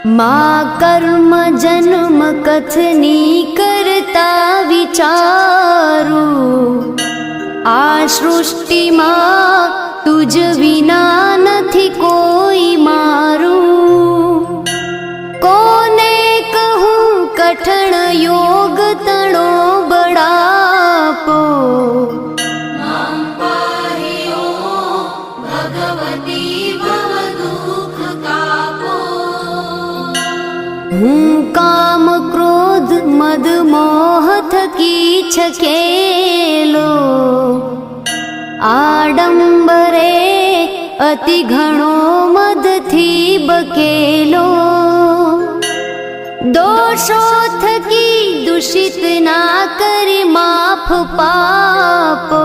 मा कर्म जन्म कथनी करता विचारू, आ सृष्टि में तुझ विना नथी कोई मारू। कोने कहूँ कठण योग तणो बड़ापो, हूँ काम क्रोध मद मोह थकी छकेलो, आडंबरे अति घणो मद थी बकेलो। दोषो थकी दूषित ना करी माफ पापो,